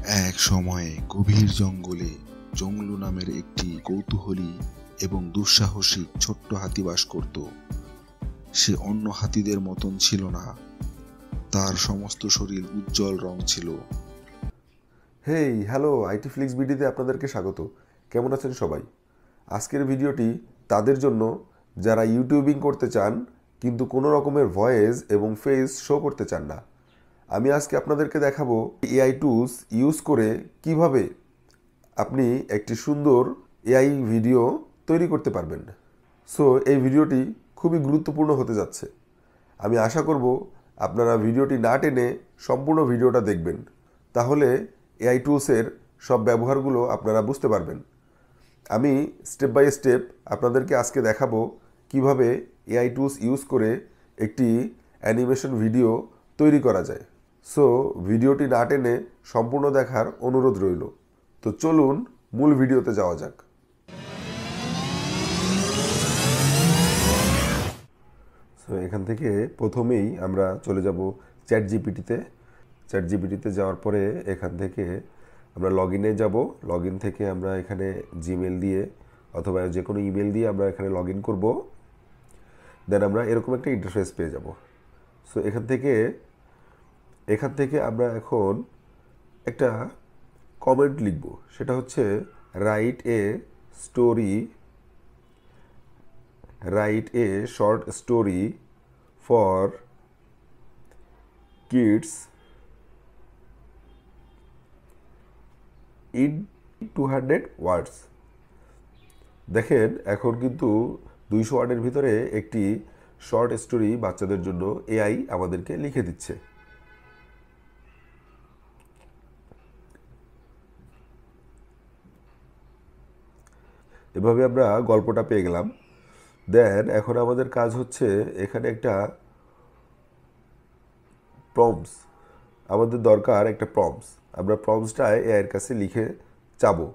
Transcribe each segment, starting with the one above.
এক সময়ে গভীর জঙ্গলে জংলু নামের একটি কৌতূহলী এবং দুঃসাহসিক ছোট্ট হাতি বাস করত। সে অন্য হাতিদের মতন ছিল না। তার সমস্ত শরীর উজ্জ্বল রং ছিল। হ্যালো আইটি ফ্লিক্স বিডিতে আপনাদেরকে স্বাগত। কেমন আছেন সবাই? আজকের ভিডিওটি তাদের জন্য যারা ইউটিউবিং করতে চান কিন্তু কোনো রকমের ভয়েস এবং ফেস শো করতে চান না। আমি আজকে আপনাদেরকে দেখাবো এআই টুলস ইউজ করে কিভাবে আপনি একটি সুন্দর এআই ভিডিও তৈরি করতে পারবেন। সো এই ভিডিওটি খুবই গুরুত্বপূর্ণ হতে যাচ্ছে। আমি আশা করব আপনারা ভিডিওটি না টেনে সম্পূর্ণ ভিডিওটা দেখবেন, তাহলে এআই টুলসের সব ব্যবহারগুলো আপনারা বুঝতে পারবেন। আমি স্টেপ বাই স্টেপ আপনাদেরকে আজকে দেখাবো কিভাবে এআই টুলস ইউজ করে একটি অ্যানিমেশন ভিডিও তৈরি করা যায়। সো ভিডিওটি না টেনে সম্পূর্ণ দেখার অনুরোধ রইল। তো চলুন মূল ভিডিওতে যাওয়া যাক। সো এখান থেকে প্রথমেই আমরা চলে যাব চ্যাট জিপিটিতে যাওয়ার পরে এখান থেকে আমরা লগ ইনে যাবো। লগ ইন থেকে আমরা এখানে জিমেল দিয়ে অথবা যে কোনো ইমেল দিয়ে আমরা এখানে লগ ইন করবো। দেন আমরা এরকম একটা ইন্টারফেস পেয়ে যাব। সো এখান থেকে আমরা এখন একটা কমেন্ট লিখব, সেটা হচ্ছে write a short story for kids in 200 words. দেখেন এখন কিন্তু 200 ওয়ার্ডের ভিতরে একটি শর্ট স্টোরি বাচ্চাদের জন্য এআই আমাদেরকে লিখে দিচ্ছে। এভাবে আমরা গল্পটা পেয়ে গেলাম। দেন এখন আমাদের কাজ হচ্ছে এখানে একটা প্রম্পটস, আমাদের দরকার একটা প্রম্পটস। আমরা প্রম্পটসটা এআইয়ের কাছে লিখে চাবো।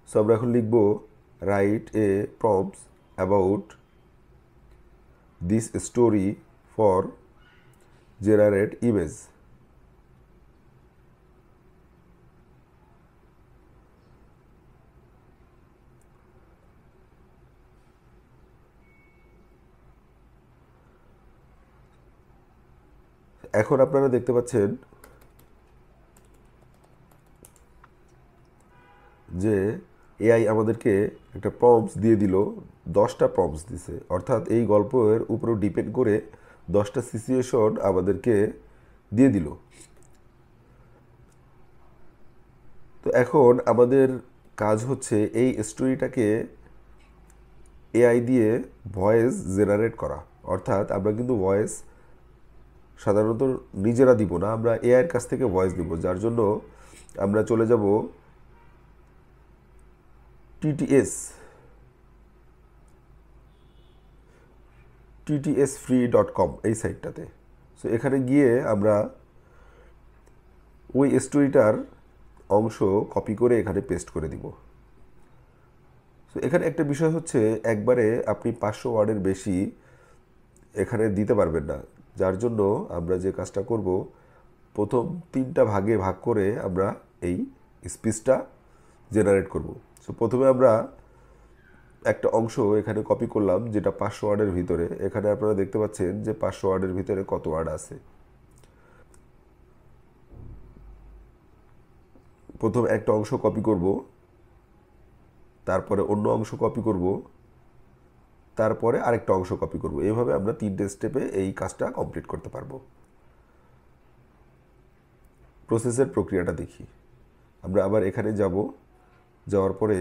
সো আমরা এখন লিখব write a prompts about this story for generate image. এখন আপনারা দেখতে পাচ্ছেন যে এআই আমাদেরকে একটা প্রম্পটস দিয়ে দিল, 10টা প্রম্পটস দিছে। অর্থাৎ এই গল্পের উপর ডিপেন্ড করে 10টা সিচুয়েশন আমাদেরকে দিয়ে দিল। তো এখন আমাদের কাজ হচ্ছে এই স্টোরিটাকে এআই দিয়ে ভয়েস জেনারেট করা। অর্থাৎ আমরা কিন্তু ভয়েস সাধারণত নিজেরা দিব না, আমরা এআইয়ের কাছ থেকে ভয়েস দিব। যার জন্য আমরা চলে যাব ttsfree.com এই সাইটটাতে। সো এখানে গিয়ে আমরা ওই স্টোরিটার অংশ কপি করে এখানে পেস্ট করে দিব। সো এখানে একটা বিষয় হচ্ছে একবারে আপনি 500 ওয়ার্ডের বেশি এখানে দিতে পারবেন না। যার জন্য আমরা যে কাজটা করব, প্রথম 3টা ভাগে ভাগ করে আমরা এই স্পিচটা জেনারেট করব। সো প্রথমে আমরা একটা অংশ এখানে কপি করলাম যেটা 500 ওয়ার্ডের ভিতরে। এখানে আপনারা দেখতে পাচ্ছেন যে 500 ওয়ার্ডের ভিতরে কত ওয়ার্ড আছে। প্রথম একটা অংশ কপি করব, তারপরে অন্য অংশ কপি করব, তারপরে আরেকটা অংশ কপি করব। এইভাবে আমরা 3টে স্টেপে এই কাজটা কমপ্লিট করতে পারবো। প্রসেসের প্রক্রিয়াটা দেখি। আমরা আবার এখানে যাওয়ার পরে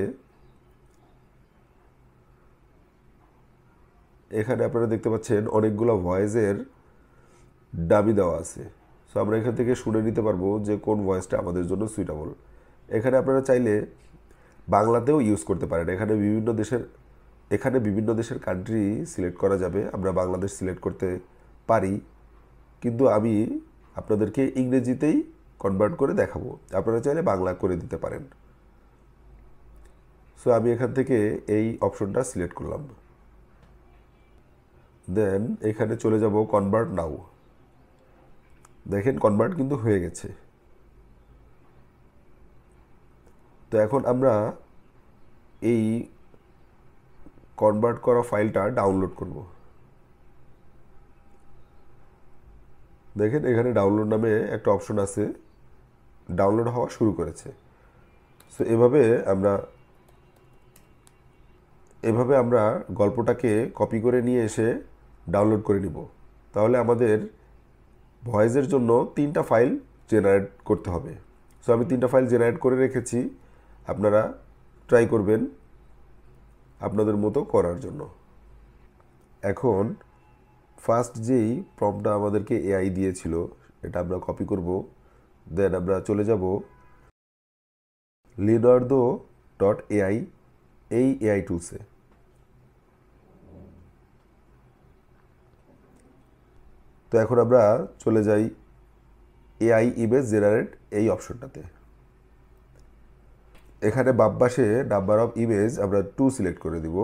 এখানে আপনারা দেখতে পাচ্ছেন অনেকগুলো ভয়েসের ডামি দেওয়া আছে। সো আমরা এখান থেকে শুনে নিতে পারবো যে কোন ভয়েসটা আমাদের জন্য সুইটেবল। এখানে আপনারা চাইলে বাংলাতেও ইউজ করতে পারেন। এখানে বিভিন্ন দেশের কান্ট্রি সিলেক্ট করা যাবে। আমরা বাংলাদেশ সিলেক্ট করতে পারি, কিন্তু আমি আপনাদেরকে ইংরেজিতেই কনভার্ট করে দেখাবো। আপনারা চাইলে বাংলা করে দিতে পারেন। সো আমি এখান থেকে এই অপশনটা সিলেক্ট করলাম। দেন এখানে চলে যাব কনভার্ট নাও। দেখেন কনভার্ট কিন্তু হয়ে গেছে। তো এখন আমরা এই কনভার্ট করা ফাইলটা ডাউনলোড করব। দেখেন এখানে ডাউনলোড নামে একটা অপশন আছে, ডাউনলোড হওয়া শুরু করেছে। সো এভাবে আমরা গল্পটাকে কপি করে নিয়ে এসে ডাউনলোড করে নিব। তাহলে আমাদের ভয়েসের জন্য 3টা ফাইল জেনারেট করতে হবে। সো আমি 3টা ফাইল জেনারেট করে রেখেছি, আপনারা ট্রাই করবেন আপনাদের মতো করার জন্য। এখন ফার্স্ট যেই প্রম্পটটা আমাদেরকে এআই দিয়েছিল এটা আমরা কপি করব। দেন আমরা চলে যাব leonardo.ai এই এআই টুলসে। তো এখন আমরা চলে যাই এআই ইমেজ জেনারেট এই অপশনটাতে। এখানে বাম পাশে নাম্বার অফ ইমেজ আমরা 2 সিলেক্ট করে দিব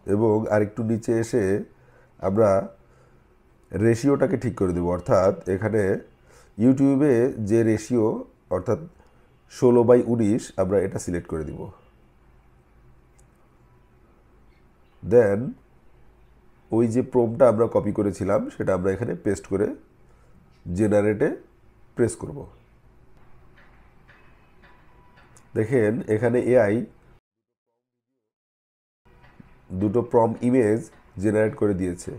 এবং আরেকটু নিচে এসে আমরা রেশিওটাকে ঠিক করে দেব। অর্থাৎ এখানে ইউটিউবে যে রেশিও অর্থাৎ 16:19 আমরা এটা সিলেক্ট করে দিব। দেন ওই যে প্রম্পটটা আমরা কপি করেছিলাম সেটা আমরা এখানে পেস্ট করে জেনারেটে প্রেস করব। দেখেন এখানে এআই 2টো প্রম্পট ইমেজ জেনারেট করে দিয়েছে।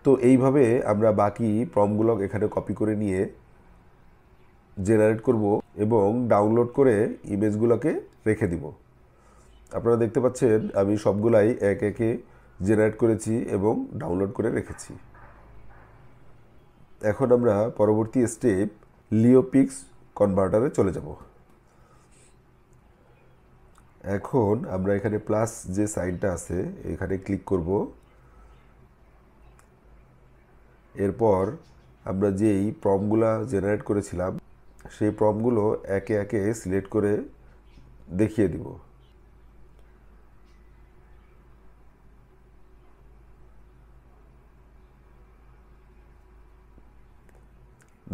তো এইভাবে আমরা বাকি প্রম্পটগুলো এখানে কপি করে নিয়ে জেনারেট করব এবং ডাউনলোড করে ইমেজগুলোকে রেখে দিব। আপনারা দেখতে পাচ্ছেন আমি সবগুলাই এক একে জেনারেট করেছি এবং ডাউনলোড করে রেখেছি। এখন আমরা পরবর্তী স্টেপ লিওপিক্স কনভার্টারে চলে যাব। এখন আমরা এখানে প্লাস যে সাইনটা আছে এখানে ক্লিক করব। এরপর আমরা যেই প্রম্পটগুলো জেনারেট করেছিলাম সেই প্রম্পটগুলো একে একে সিলেক্ট করে দেখিয়ে দিব।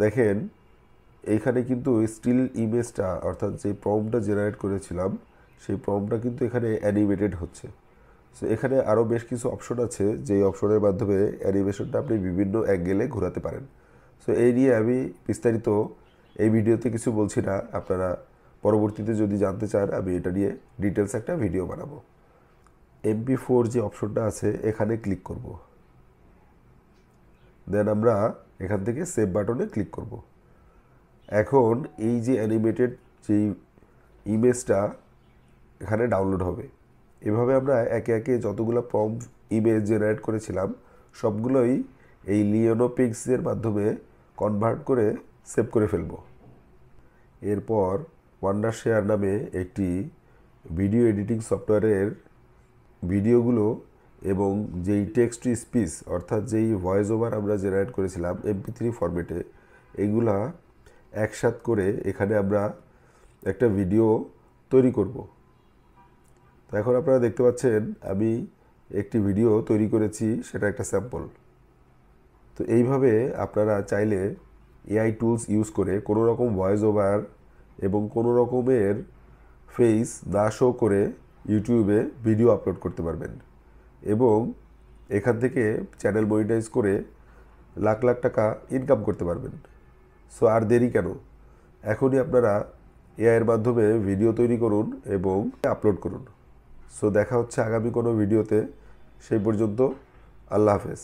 দেখেন এইখানে কিন্তু স্টিল ইমেজটা অর্থাৎ যে প্রম্পটটা জেনারেট করেছিলাম সেই প্রম্পটটা কিন্তু এখানে অ্যানিমেটেড হচ্ছে। সো এখানে আরও বেশ কিছু অপশন আছে যেই অপশনের মাধ্যমে অ্যানিমেশনটা আপনি বিভিন্ন অ্যাঙ্গেলে ঘোরাতে পারেন। সো এই নিয়ে আমি বিস্তারিত এই ভিডিওতে কিছু বলছি না, আপনারা পরবর্তীতে যদি জানতে চান আমি এটা নিয়ে ডিটেলস একটা ভিডিও বানাবো। MP4 যে অপশনটা আছে এখানে ক্লিক করব। দেন আমরা এখান থেকে সেভ বাটনে ক্লিক করব। এখন এই যে অ্যানিমেটেড যেই ইমেজটা এখানে ডাউনলোড হবে। এভাবে আমরা একে একে যতগুলো প্রম্পট ইমেজ জেনারেট করেছিলাম সবগুলোই এই লিওনোপিক্সের মাধ্যমে কনভার্ট করে সেভ করে ফেলব। এরপর ওয়ান্ডারশেয়ার নামে একটি ভিডিও এডিটিং সফটওয়্যারের ভিডিওগুলো এবং যেই টেক্সট টু স্পিচ অর্থাৎ যেই ভয়েস ওভার আমরা জেনারেট করেছিলাম MP3 ফরম্যাটে এইগুলা একসাথ করে এখানে আমরা একটা ভিডিও তৈরি করব। তো এখন আপনারা দেখতে পাচ্ছেন আমি একটি ভিডিও তৈরি করেছি, সেটা একটা স্যাম্পল। তো এইভাবে আপনারা চাইলে এআই টুলস ইউজ করে কোনো রকম ভয়েস ওভার এবং কোনো রকমের ফেস না শো করে ইউটিউবে ভিডিও আপলোড করতে পারবেন এবং এখান থেকে চ্যানেল মনিটাইজ করে লাখ লাখ টাকা ইনকাম করতে পারবেন। সো আর দেরি কেন, এখনই আপনারা এআইয়ের মাধ্যমে ভিডিও তৈরি করুন এবং আপলোড করুন। সো দেখা হচ্ছে আগামী কোনো ভিডিওতে, সেই পর্যন্ত আল্লাহ হাফেজ।